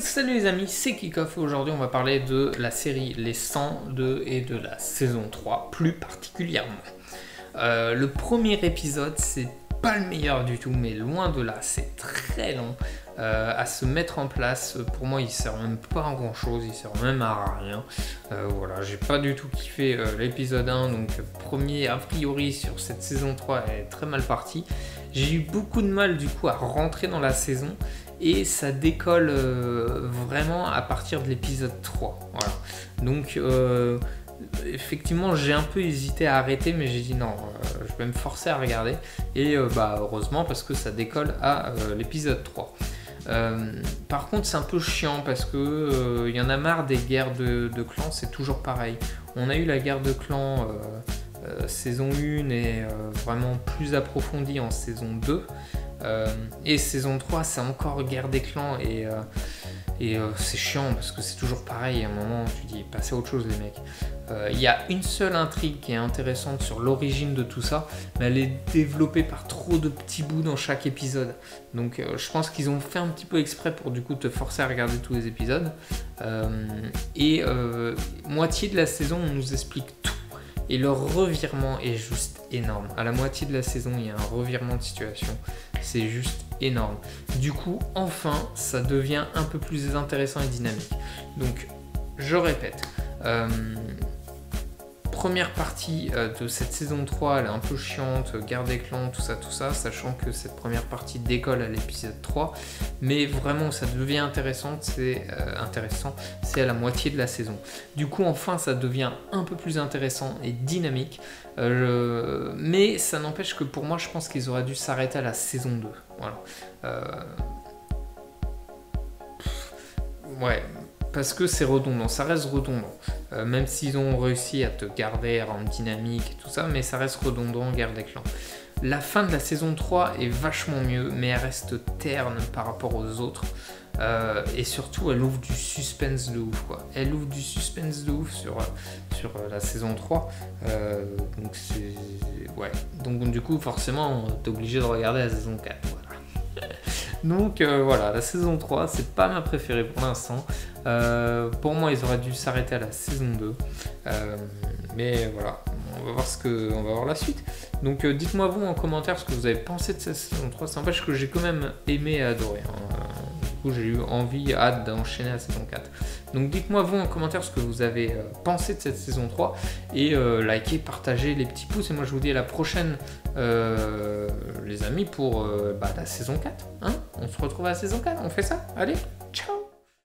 Salut les amis, c'est Kickoff. Aujourd'hui on va parler de la série Les 102 et de la saison 3 plus particulièrement. Le premier épisode c'est pas le meilleur du tout, mais loin de là, c'est très long à se mettre en place. Pour moi il sert même pas à grand chose, il sert même à rien. Voilà, j'ai pas du tout kiffé l'épisode 1, donc premier a priori sur cette saison 3 est très mal parti. J'ai eu beaucoup de mal du coup à rentrer dans la saison. Et ça décolle vraiment à partir de l'épisode 3. Voilà. Donc effectivement j'ai un peu hésité à arrêter, mais j'ai dit non, je vais me forcer à regarder. Et heureusement parce que ça décolle à l'épisode 3. Par contre c'est un peu chiant parce que y en a marre des guerres de clans, c'est toujours pareil. On a eu la guerre de clans saison 1 et vraiment plus approfondie en saison 2. Et saison 3 c'est encore guerre des clans et c'est chiant parce que c'est toujours pareil. À un moment tu dis passez à autre chose les mecs. Il y a une seule intrigue qui est intéressante sur l'origine de tout ça, mais elle est développée par trop de petits bouts dans chaque épisode. Donc je pense qu'ils ont fait un petit peu exprès pour du coup te forcer à regarder tous les épisodes. Moitié de la saison on nous explique tout. Et le revirement est juste énorme. À la moitié de la saison, il y a un revirement de situation. C'est juste énorme. Du coup, enfin, ça devient un peu plus intéressant et dynamique. Donc, je répète. Première partie de cette saison 3, elle est un peu chiante, guerre des clans, tout ça, sachant que cette première partie décolle à l'épisode 3, mais vraiment ça devient intéressant, c'est à la moitié de la saison. Du coup enfin ça devient un peu plus intéressant et dynamique, mais ça n'empêche que pour moi je pense qu'ils auraient dû s'arrêter à la saison 2. Voilà. Ouais. Parce que c'est redondant, ça reste redondant. Même s'ils ont réussi à te garder, à rendre dynamique et tout ça, mais ça reste redondant, guerre des clans. La fin de la saison 3 est vachement mieux, mais elle reste terne par rapport aux autres. Et surtout, elle ouvre du suspense de ouf, quoi. Elle ouvre du suspense de ouf sur la saison 3. Donc, ouais. Donc, du coup, forcément, t'es obligé de regarder la saison 4. Voilà. Donc voilà, la saison 3 c'est pas ma préférée pour l'instant. Pour moi ils auraient dû s'arrêter à la saison 2, mais voilà, on va voir la suite. Donc dites-moi vous en commentaire ce que vous avez pensé de cette saison 3. Ça n'empêche que j'ai quand même aimé et adoré, Du coup j'ai eu hâte d'enchaîner la saison 4. Donc dites-moi vous en commentaire ce que vous avez pensé de cette saison 3 et likez, partagez les petits pouces, et moi je vous dis à la prochaine les amis pour la saison 4, hein. On se retrouve à la saison 4, on fait ça, allez.